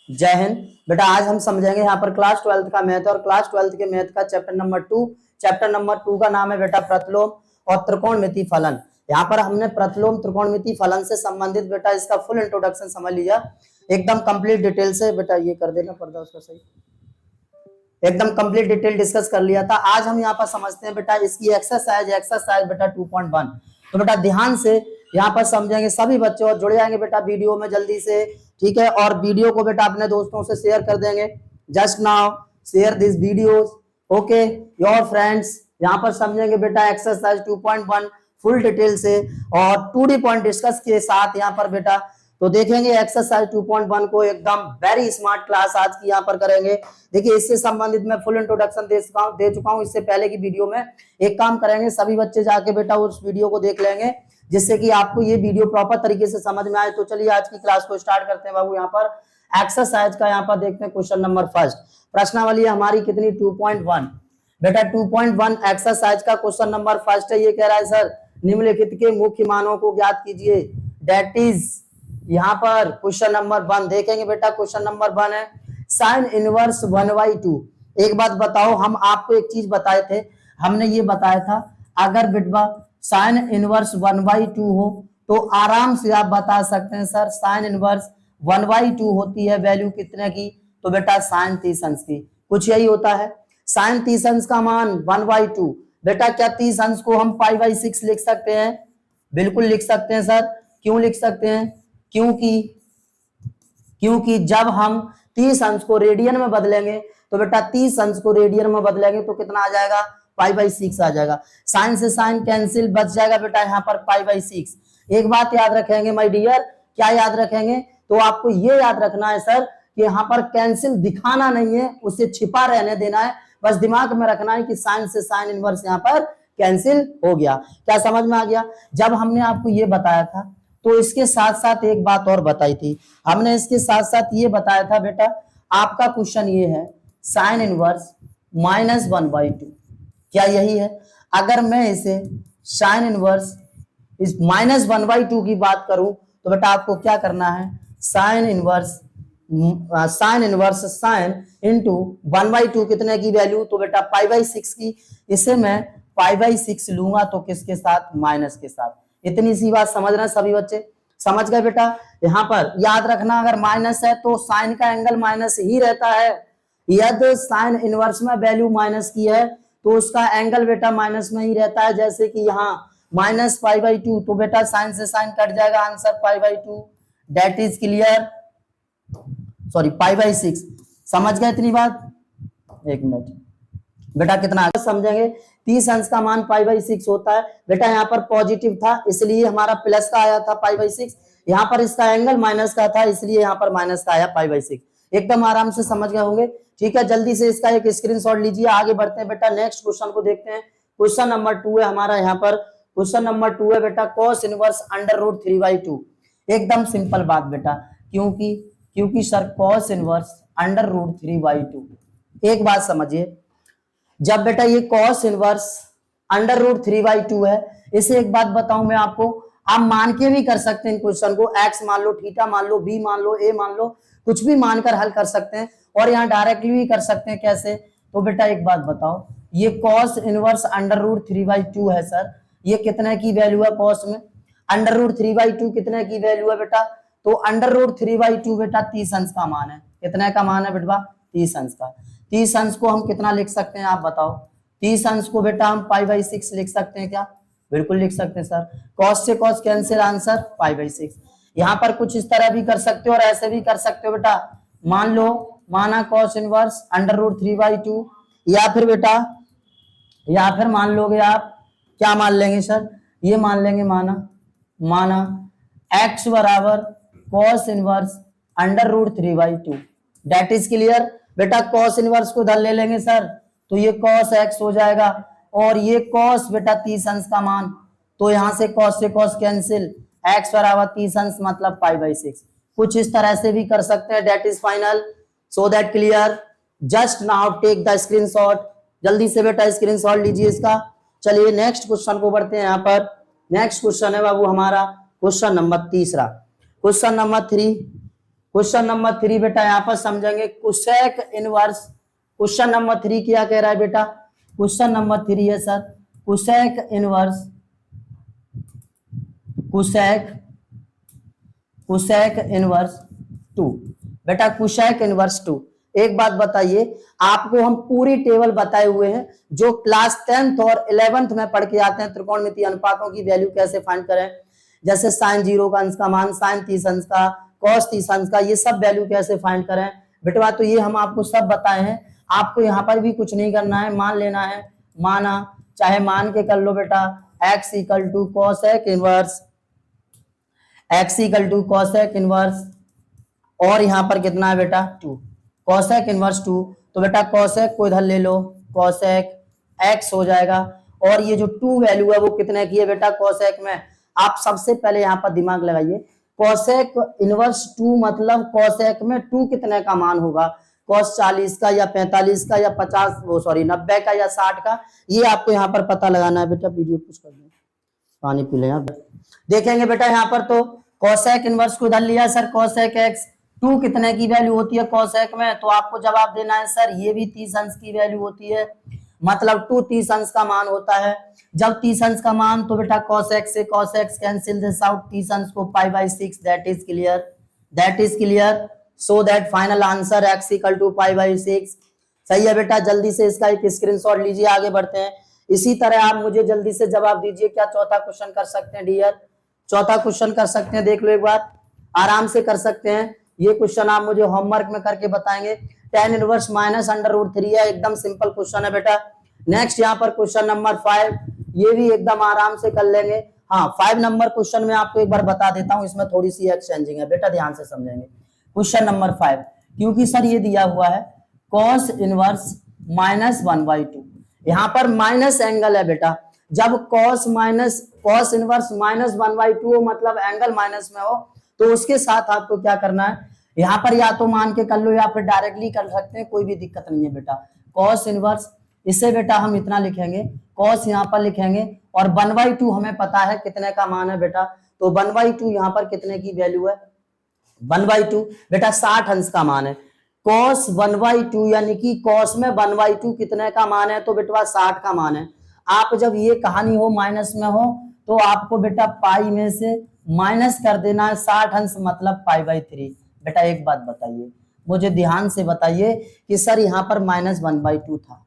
जय हिंद बेटा। आज हम समझेंगे यहाँ पर क्लास 12th का मैथ और क्लास 12th के मैथ का चैप्टर नंबर 2 का नाम है बेटा प्रतिलोम और त्रिकोणमिति फलन। यहाँ पर हमने प्रतिलोम त्रिकोणमिति फलन से संबंधित बेटा इसका फुल इंट्रोडक्शन समझ लिया एकदम कंप्लीट डिटेल से। बेटा ये कर देना पर्दा उसका सही, एकदम कंप्लीट डिटेल डिस्कस कर लिया था। आज हम यहाँ पर समझते हैं बेटा इसकी एक्सरसाइज बेटा 2.1। तो बेटा ध्यान से यहाँ पर समझेंगे सभी बच्चे और जुड़ जाएंगे बेटा वीडियो में जल्दी से, ठीक है। और वीडियो को बेटा अपने दोस्तों से शेयर कर देंगे। Just now share this videos okay your friends. यहाँ पर समझेंगे बेटा एक्सरसाइज 2.1 फुल डिटेल से और 2D पॉइंट डिस्कस के साथ यहाँ पर बेटा तो देखेंगे एक्सरसाइज 2.1 को। एकदम वेरी स्मार्ट क्लास आज की यहाँ पर करेंगे। देखिए इससे संबंधित मैं फुल इंट्रोडक्शन दे चुका हूँ इससे पहले की वीडियो में। एक काम करेंगे सभी बच्चे जाके बेटा उस वीडियो को देख लेंगे जिससे कि आपको ये वीडियो प्रॉपर तरीके से समझ में आए। तो चलिए आज की क्लास को स्टार्ट करते हैं बाबू। यहाँ पर एक्सरसाइज का यहाँ पर देखते हैं क्वेश्चन नंबर फर्स्ट। प्रश्नावली हमारी कितनी 2.1 बेटा 2.1 एक्सरसाइज का क्वेश्चन नंबर फर्स्ट है। ये कह रहा है सर निम्नलिखित के मुख्य मानों को ज्ञात कीजिए। दैट इज यहाँ पर क्वेश्चन नंबर 1 देखेंगे बेटा। क्वेश्चन नंबर 1 है साइन इनवर्स 1/2। एक बात बताओ, हम आपको एक चीज बताए थे, हमने ये बताया था अगर बेटा साइन इनवर्स 1/2 हो तो आराम से आप बता सकते हैं सर साइन इनवर्स 1/2 होती है वैल्यू कितने की, तो बेटा साइन 30 अंश की। कुछ यही होता है साइन 30 अंश का मान 1/2। बेटा क्या 30 अंश को हम π/6 लिख सकते हैं? बिल्कुल लिख सकते हैं सर। क्यों लिख सकते हैं? क्योंकि जब हम 30 अंश को रेडियन में बदलेंगे तो बेटा 30 अंश को रेडियन में बदलेंगे तो कितना आ जाएगा π/6 आ जाएगा। साइन से साइन कैंसिल, बच जाएगा बेटा यहाँ पर π/6। एक बात याद रखेंगे माय डियर, क्या याद रखेंगे? तो आपको ये याद रखना है सर कि यहाँ पर कैंसिल दिखाना नहीं है, उसे छिपा रहने देना है। बस दिमाग में रखना है कि साइन से साइन इनवर्स यहाँ पर कैंसिल हो गया। क्या समझ में आ गया? जब हमने आपको ये बताया था तो इसके साथ साथ एक बात और बताई थी हमने। इसके साथ साथ ये बताया था बेटा आपका क्वेश्चन ये है साइन इनवर्स -1/2। क्या यही है? अगर मैं इसे साइन इनवर्स इस -1/2 की बात करूं तो बेटा आपको क्या करना है साइन इनवर्स साइन इंटू 1/2 कितने की वैल्यू, तो बेटा π/6 की। इसे मैं π/6 लूंगा तो किसके साथ? माइनस के साथ। इतनी सी बात समझ रहे हैं सभी बच्चे? समझ गए बेटा? यहाँ पर याद रखना अगर माइनस है तो साइन का एंगल माइनस ही रहता है। यदि साइन इनवर्स में वैल्यू माइनस की है तो उसका एंगल बेटा माइनस में ही रहता है। जैसे कि यहाँ -π/2 तो बेटा साइन से साइन कट जाएगा, answer π/2 that is clear. Sorry π/6। समझ गए इतनी बात? एक मिनट बेटा कितना आगे समझेंगे। 30 अंश का मान π/6 होता है बेटा। यहाँ पर पॉजिटिव था इसलिए हमारा प्लस का आया था π/6। यहाँ पर इसका एंगल माइनस का था इसलिए यहाँ पर माइनस का आया π/6। एकदम आराम से समझ गए होंगे, ठीक है। जल्दी से इसका एक स्क्रीनशॉट लीजिए। आगे बढ़ते हैं बेटा, नेक्स्ट क्वेश्चन को देखते हैं। क्वेश्चन नंबर 2 है हमारा। यहाँ पर क्वेश्चन नंबर 2 है बेटा cos इनवर्स √3/2। एकदम सिंपल बात बेटा, क्योंकि सर cos इनवर्स √3/2। एक बात समझिए, जब बेटा ये cos इनवर्स √3/2 है, इसे एक बात बताऊं मैं आपको, आप मान के भी कर सकते हैं क्वेश्चन को। x मान लो, थीटा मान लो, b मान लो, a मान लो, कुछ भी मानकर हल कर सकते हैं। और यहाँ डायरेक्टली भी कर सकते हैं। कैसे? तो बेटा एक बात बताओ, ये cos इनवर्स √3/2 है सर, ये कितने की वैल्यू है cos में? √3/2 कितने की वैल्यू है बेटा? तो √3/2 बेटा 30 अंश का मान है। कितने का मान है बेटा? 30 अंश का। 30 अंश को हम कितना लिख सकते हैं आप बताओ? 30 अंश को बेटा हम π/6 लिख सकते हैं क्या? बिल्कुल लिख सकते हैं सर। cos से cos कैंसिल, आंसर π/6। यहाँ पर कुछ इस तरह भी कर सकते हो और ऐसे भी कर सकते हो बेटा। मान लो माना cos इनवर्स √3/2, या फिर बेटा मान लोगे आप, क्या मान लेंगे सर? ये मान लेंगे माना x बराबर cos inverse √3/2 that is clear. बेटा cos इनवर्स को इधर ले लेंगे सर तो ये cos x हो जाएगा और ये cos बेटा 30 अंश का मान, तो यहां से cos कैंसिल, x बराबर 30 अंश मतलब π/6। कुछ इस तरह से भी कर सकते हैं। That is final, so that clear. Just now take the screenshot. जल्दी से बेटा स्क्रीनशॉट लीजिए इसका। चलिए नेक्स्ट क्वेश्चन को बढ़ते हैं। यहाँ पर नेक्स्ट क्वेश्चन है बाबू हमारा question number 3। Question number 3 question number 3 बेटा यहाँ पर समझेंगे कोसेक इनवर्स। क्वेश्चन नंबर 3 क्या कह रहा है बेटा? क्वेश्चन नंबर 3 है sir cosec inverse, cosec cosec inverse 2। बेटा कोसेक इनवर्स 2, एक बात बताइए, आपको हम पूरी टेबल बताए हुए हैं जो क्लास 10th और 11th में पढ़ के आते हैं, त्रिकोणमितीय अनुपातों की वैल्यू कैसे फाइंड करें, जैसे साइन 0 का अंश का मान, साइन 30 अंश का, कॉस 30 अंश का, ये सब वैल्यू कैसे फाइंड करें बेटवा, तो ये हम आपको सब बताए हैं। आपको यहाँ पर भी कुछ नहीं करना है, मान लेना है, माना चाहे मान के कर लो बेटा, x equal to cosec inverse, x equal to cosec inverse, और यहाँ पर कितना है बेटा 2, कॉसेक इनवर्स 2। तो बेटा कॉसेक को इधर ले लो, कॉसेक x हो जाएगा, और ये जो 2 वैल्यू है वो कितने की है बेटा कॉसेक में? आप सबसे पहले यहाँ पर दिमाग लगाइए, कॉसेक इनवर्स 2 मतलब कॉसेक में 2 कितने का मान होगा, कॉस 40 का या 45 का या 50 वो सॉरी 90 का या 60 का, ये आपको यहाँ पर पता लगाना है बेटा। वीडियो पुश कर दो, पानी पी ले। देखेंगे बेटा यहाँ पर तो कॉसेक इनवर्स को इधर लिया सर, कॉसेक x 2 कितने की वैल्यू होती है कॉसेक में, तो आपको जवाब देना है सर ये भी 30 अंश की वैल्यू होती है, मतलब 2 30 अंश का मान होता है। जब 30 अंश का मान तो बेटा cosx से cosx कैंसिल दिस आउट, 30 अंश को pi by 6, that is clear, that is clear. So that final answer x equal to pi by 6। सही है बेटा, जल्दी से इसका एक स्क्रीनशॉट लीजिए, आगे बढ़ते हैं। इसी तरह आप मुझे जल्दी से जवाब दीजिए, क्या चौथा क्वेश्चन कर सकते हैं डियर? चौथा क्वेश्चन कर सकते हैं, देख लो एक बार, आराम से कर सकते हैं। ये क्वेश्चन आप मुझे होमवर्क में करके बताएंगे। tan inverse minus under root 3 है, एकदम सिंपल क्वेश्चन है बेटा। नेक्स्ट यहाँ पर क्वेश्चन नंबर 5, ये भी एकदम आराम से कर लेंगे। हाँ 5 नंबर क्वेश्चन में आपको एक बार बता देता हूँ, इसमें थोड़ी सी एक्सचेंजिंग है बेटा, ध्यान से समझेंगे। क्वेश्चन नंबर 5, क्योंकि सर ये दिया हुआ है cos इनवर्स माइनस 1/2, यहाँ पर माइनस एंगल है बेटा, जब cos इनवर्स माइनस 1/2 हो मतलब एंगल माइनस में हो, तो उसके साथ आपको क्या करना है, यहाँ पर या तो मान के कर लो या फिर डायरेक्टली कर सकते हैं, कोई भी दिक्कत नहीं है बेटा। cos इनवर्स, इसे बेटा हम इतना लिखेंगे, cos यहाँ पर लिखेंगे, और 1/2 हमें पता है कितने का मान है बेटा, तो 1/2 यहाँ पर कितने की वैल्यू है, 1/2 बेटा 60 अंश का मान है। cos 1/2 यानी कि cos में 1/2 कितने का मान है, तो बेटा 60 का मान है। आप जब ये कहानी हो माइनस में हो तो आपको बेटा पाई में से माइनस कर देना है 60 अंश मतलब पाई/3। बेटा एक बात बताइए, मुझे ध्यान से बताइए कि सर यहाँ पर -1/2 था,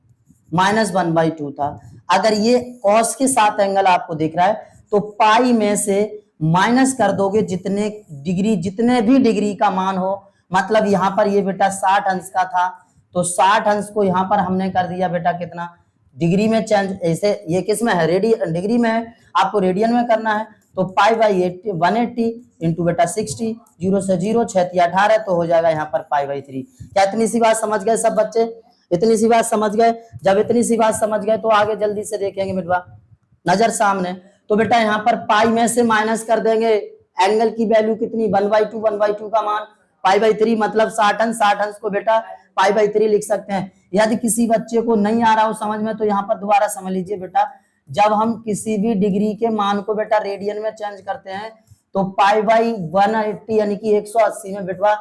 -1/2 था, अगर ये cos के साथ एंगल आपको दिख रहा है तो पाई में से माइनस कर दोगे जितने भी डिग्री का मान हो, मतलब यहाँ पर ये बेटा 60 अंश का था, तो 60 अंश को यहाँ पर हमने कर दिया बेटा कितना डिग्री में चेंज, ऐसे ये किस में है रेडियन, डिग्री में है, आपको रेडियन में करना है, तो पाई/180 इंटू बेटा 60, 0 से 0 6 18, तो हो जाएगा यहाँ पर पाई/3। क्या इतनी सी बात समझ गए सब बच्चे? इतनी सी बात समझ गए? जब इतनी सी बात समझ गए तो आगे जल्दी से देखेंगे बेटा, नजर सामने। तो बेटा यहाँ पर पाई में से माइनस कर देंगे एंगल की वैल्यू कितनी, 1/2 का मान पाई/3 मतलब 60 अंश, 60 अंश को बेटा पाई/3 लिख सकते हैं। यदि किसी बच्चे को नहीं आ रहा हो समझ में तो यहाँ पर दोबारा समझ लीजिए बेटा, जब हम किसी भी डिग्री के मान को बेटा रेडियन में चेंज करते हैं तो पाई/180 यानी कि 180 में बेटा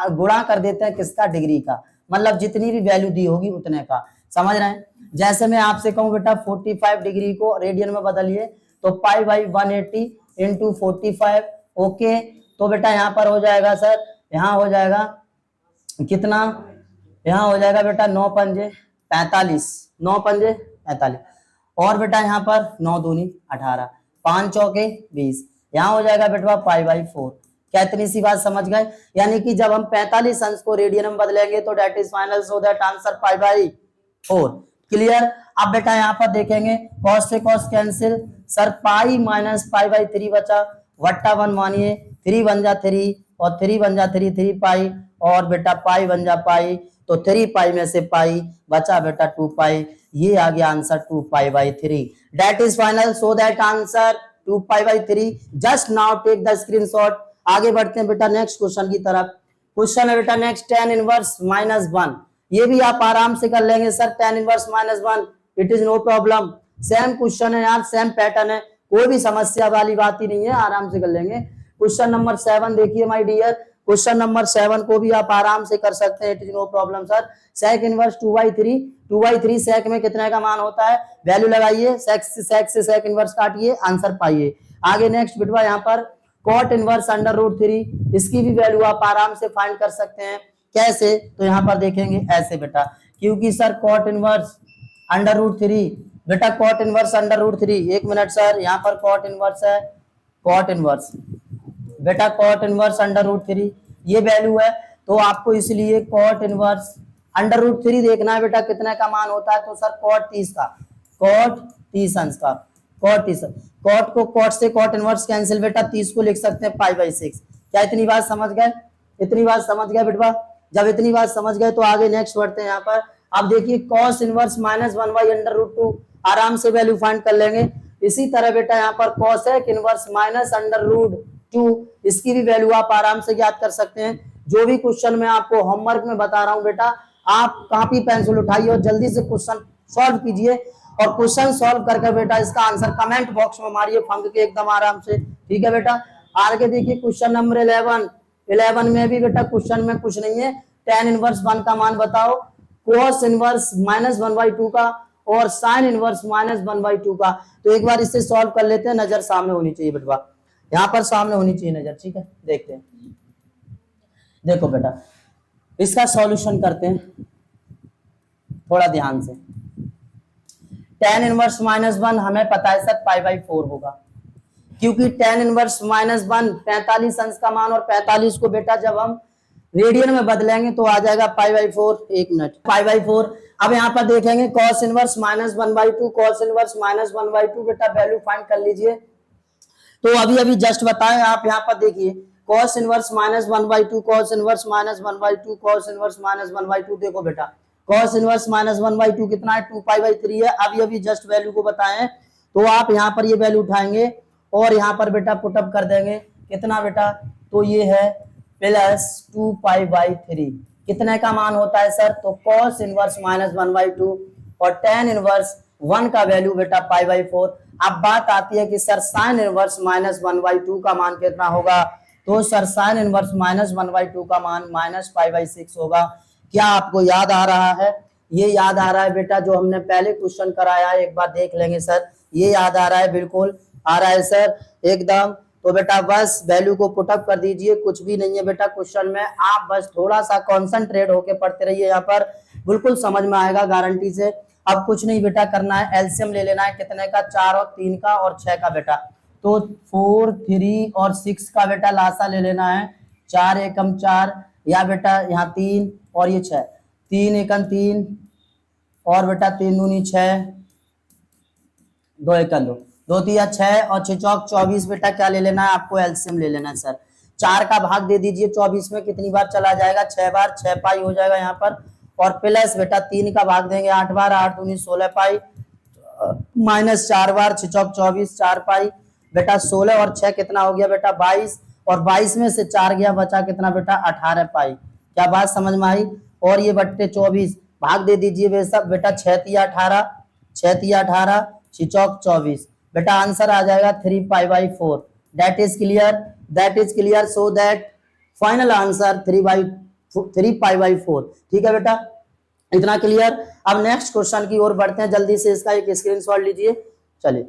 गुणा कर देते हैं किसका, डिग्री का, मतलब जितनी भी वैल्यू दी होगी उतने का, समझ रहे हैं। जैसे मैं आपसे कहूं बेटा 45 डिग्री को रेडियन में बदलिए, तो पाई/180 इंटू 45, ओके, तो बेटा यहाँ पर हो जाएगा सर, यहाँ हो जाएगा कितना, यहाँ हो जाएगा बेटा 9 पंजे 45, 9 पंजे 45, और बेटा यहाँ पर 9 दूनी 18, 5 चौके 20, यहाँ हो जाएगा बेटा पाई/4। क्या इतनी सी बात समझ गए? यानी कि जब हम 45 अंश को रेडियन में बदलेंगे तो that is final, so that answer pi. Clear? अब बेटा यहाँ पर देखेंगे cos से cos cancel, sir pi minus pi बचा, वट्टा 1 मानिए, 3 बन जा 3 और 3 बन जा 3, 3 पाई, और बेटा पाई बन जा पाई, तो 3 पाई में से पाई बचा बेटा 2 पाई, ये आ गया answer 2 pi. That is final, so that answer 2 pi. Just now take the screenshot. आगे बढ़ते हैं बेटा नेक्स्ट क्वेश्चन की तरफ। क्वेश्चन है बेटा नेक्स्ट tan इनवर्स -1, ये भी आप आराम से कर लेंगे sir, tan inverse -1 it is no problem. Same question है यार, सेम पैटर्न है, कोई भी समस्या वाली बात ही नहीं है, आराम से कर लेंगे। क्वेश्चन नंबर 7 देखिए माय डियर, क्वेश्चन नंबर 7 को भी आप आराम से कर सकते हैं, it is no problem sir. Sec inverse 2/3, 2/3 sec में कितने का मान होता है, वैल्यू लगाइए, सेक से सेक इनवर्स काटिए, आंसर पाइए। आगे नेक्स्ट बिटवा यहाँ पर कॉट इनवर्स √3, इसकी भी वैल्यू आप आराम से फाइंड कर सकते हैं। कैसे, तो यहाँ पर देखेंगे ऐसे बेटा, क्योंकि सर कॉट इनवर्स √3, बेटा कॉट इनवर्स √3, एक मिनट सर, यहाँ पर कॉट इनवर्स है, कॉट इनवर्स बेटा कॉट इनवर्स √3 ये वैल्यू है, तो आपको इसलिए कॉट इनवर्स √3 देखना है बेटा कितने का मान होता है, तो सर कॉट 30 का, कॉट 30 अंश का, कॉट 30, कॉट को कॉट से कॉट इनवर्स कैंसिल बेटा, 30 को लिख सकते हैं π/6। क्या इतनी बात समझ गए, इतनी बात समझ गए बेटवा? जब इतनी बात समझ गए तो आगे नेक्स्ट बढ़ते हैं। यहाँ पर आप देखिए cos इनवर्स -1/√2, आराम से वैल्यू फाइंड कर लेंगे। इसी तरह बेटा यहाँ पर cosec इनवर्स -√2, इसकी भी वैल्यू आप आराम से ज्ञात कर सकते हैं। जो भी क्वेश्चन मैं आपको होमवर्क में बता रहा हूँ बेटा, आप कॉपी पेंसिल उठाइए और जल्दी से क्वेश्चन सॉल्व कीजिए, और क्वेश्चन सॉल्व करके बेटा इसका आंसर कमेंट बॉक्स में मारिए फंक के एकदम आराम से, ठीक है बेटा। आगे देखिए क्वेश्चन नंबर 11 में भी बेटा क्वेश्चन में कुछ नहीं है, tan इनवर्स 1 का मान बताओ, cos इनवर्स -1/2 का और sin इनवर्स -1/2 का। तो एक बार इससे सॉल्व कर लेते हैं, नजर सामने होनी चाहिए बेटा, यहाँ पर सामने होनी चाहिए नजर, ठीक है। देखते हैं, देखो बेटा इसका सॉल्यूशन करते हैं थोड़ा ध्यान से। tan इनवर्स -1 हमें पता है सर π/4 होगा, क्योंकि tan इनवर्स -1 45 अंश का मान, और 45 को बेटा जब हम रेडियन में बदलेंगे तो आ जाएगा π/4, एक मिनट, π/4। अब यहाँ पर देखेंगे cos इनवर्स -1/2, cos इनवर्स -1/2 बेटा वैल्यू फाइंड कर लीजिए। तो अभी जस्ट बताएं आप, यहाँ पर देखिए cos inverse -1/2, cos inverse -1/2, cos inverse -1/2, देखो बेटा cos इनवर्स -1/2 कितना है, 2π/3 है। अभी जस्ट वैल्यू को बताएं, तो आप यहाँ पर ये वैल्यू उठाएंगे और यहाँ पर बेटा पुटअप कर देंगे, कितना बेटा, तो ये है प्लस 2π/3, कितने का मान होता है सर, तो cos इनवर्स -1/2 और tan इनवर्स 1 का वैल्यू बेटा π/4। अब बात आती है कि सर sin इनवर्स -1/2 का मान कितना होगा, तो सर sin इनवर्स -1/2 का मान -π/6 होगा। क्या आपको याद आ रहा है, ये याद आ रहा है बेटा जो हमने पहले क्वेश्चन कराया है, एक बार देख लेंगे सर, ये याद आ रहा है, बिल्कुल आ रहा है सर एकदम। तो बेटा बस वैल्यू को पुटअप कर दीजिए, कुछ भी नहीं है बेटा क्वेश्चन में, आप बस थोड़ा सा कॉन्सेंट्रेट होके पढ़ते रहिए, यहाँ पर बिल्कुल समझ में आएगा गारंटी से। अब कुछ नहीं बेटा करना है, एलसीएम ले लेना है, कितने का, 4 और 3 का और 6 का बेटा, तो 4, 3 और 6 का बेटा लासा ले लेना है, 4 एकम 4, या बेटा यहाँ 3 और ये 6, 3 एकम 3 और बेटा 3 दूनी 6, 2 एकम 2, 2 3 6 और 6 चौक 24 बेटा क्या ले लेना है, आपको एलसीएम ले लेना है सर। 4 का भाग दे दीजिए 24 में, कितनी बार चला जाएगा, 6 बार, 6 पाई हो जाएगा यहाँ पर, और प्लस बेटा 3 का भाग देंगे 8 बार, 8 दूनी 16 पाई, माइनस 4 बार, 6 चौक 24, 4 पाई बेटा 16 और 6 कितना हो गया बेटा 22, और 22 में से 4 गया, बचा कितना बेटा 18 पाई। क्या बात समझ में आई, और ये बट्टे 24 भाग दे दीजिए बेटा 6 तिया 18, 6 तिया 18, 6 चौक 24 बेटा आंसर आ जाएगा 3π/4। That is clear, so that final answer 3π/4, ठीक है बेटा, इतना क्लियर। अब नेक्स्ट क्वेश्चन की ओर बढ़ते हैं, जल्दी से इसका एक स्क्रीनशॉट लीजिए। चलिए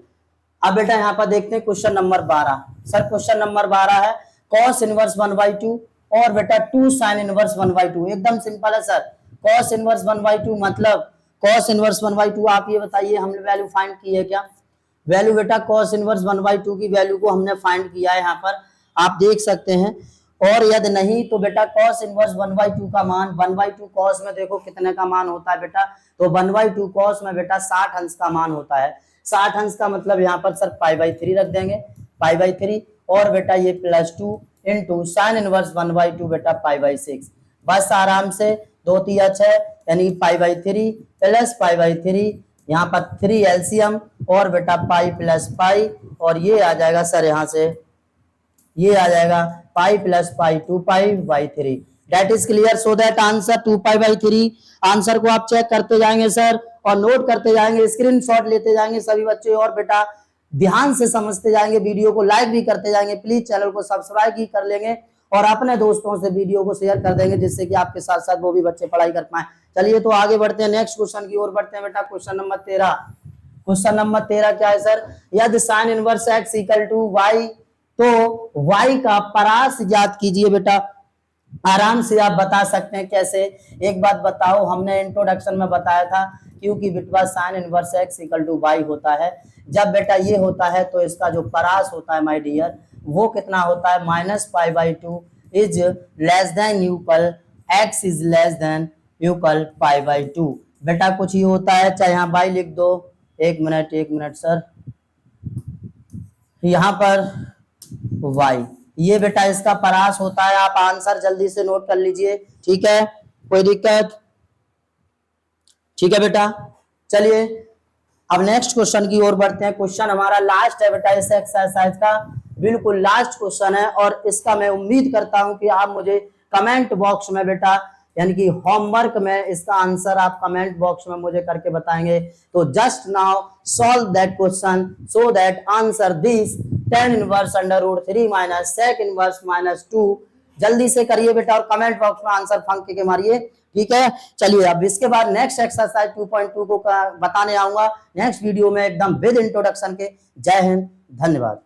अब बेटा यहाँ पर देखते हैं question number 12। Sir question number 12 है cos इनवर्स 1/2 और बेटा 2 sin इनवर्स 1/2, एकदम सिंपल है सर। cos इनवर्स 1/2 मतलब cos इनवर्स 1/2, आप ये बताइए हमने वैल्यू फाइंड की है क्या, वैल्यू बेटा cos इनवर्स 1/2 की वैल्यू को हमने फाइंड किया है, यहाँ पर आप देख सकते हैं। और यदि नहीं तो बेटा cos इनवर्स 1/2 का मान 1/2 cos में देखो कितने का मान होता है बेटा, तो 1/2 cos में बेटा 60 अंश का मान होता है। 60 अंश का मतलब यहाँ पर सर π/3 रख देंगे, π/3, और बेटा ये +2 इंटू साइन इनवर्स 1/2 बेटा π/6, बस आराम से 2 तिया 6 यानी π/3 प्लस π/3, यहाँ पर 3 एलसीएम और बेटा पाई प्लस पाई, और ये आ जाएगा सर यहाँ से, ये आ जाएगा pi plus pi 2π/3। That is clear, so that answer 2π/3। Answer को आप चेक करते जाएंगे सर और नोट करते जाएंगे, स्क्रीनशॉट लेते जाएंगे सभी बच्चे, और बेटा ध्यान से समझते जाएंगे, वीडियो को लाइक भी करते जाएंगे, प्लीज चैनल को सब्सक्राइब भी कर लेंगे और अपने दोस्तों से वीडियो को शेयर कर देंगे, जिससे कि आपके साथ साथ वो भी बच्चे पढ़ाई कर पाए। चलिए तो आगे बढ़ते हैं, नेक्स्ट क्वेश्चन की ओर बढ़ते हैं बेटा। Question number 13। क्वेश्चन नंबर 13 क्या है सर? यदि sine inverse x equal to y, तो वाई का परास ज्ञात कीजिए बेटा। आराम से आप बता सकते हैं कैसे। एक बात बताओ, हमने इंट्रोडक्शन में बताया था, क्योंकि बेटा sine inverse x equal to y होता है, जब बेटा ये होता है तो इसका जो परास होता है माय डियर, वो कितना होता है? -π/2 is less than equal x is less than equal π/2। बेटा कुछ ही होता है, चाहे यहाँ बाई लिख दो। एक मिनट सर, यहाँ पर y, ये बेटा इसका परास होता है। आप आंसर जल्दी से नोट कर लीजिए, ठीक है? कोई दिक्कत? ठीक है बेटा। चलिए अब नेक्स्ट क्वेश्चन की ओर बढ़ते हैं। क्वेश्चन हमारा लास्ट है बेटा इस एक्सरसाइज का, बिल्कुल लास्ट क्वेश्चन है, और इसका मैं उम्मीद करता हूं कि आप मुझे कमेंट बॉक्स में बेटा, यानी कि होमवर्क में इसका आंसर आप कमेंट बॉक्स में मुझे करके बताएंगे। तो just now solve that question so that answer this tan inverse √3 minus sec inverse -2। जल्दी से करिए बेटा और कमेंट बॉक्स में आंसर फंक के मारिए, ठीक है? चलिए अब इसके बाद नेक्स्ट एक्सरसाइज 2.2 को बताने आऊंगा नेक्स्ट वीडियो में, एकदम विद इंट्रोडक्शन के। जय हिंद, धन्यवाद।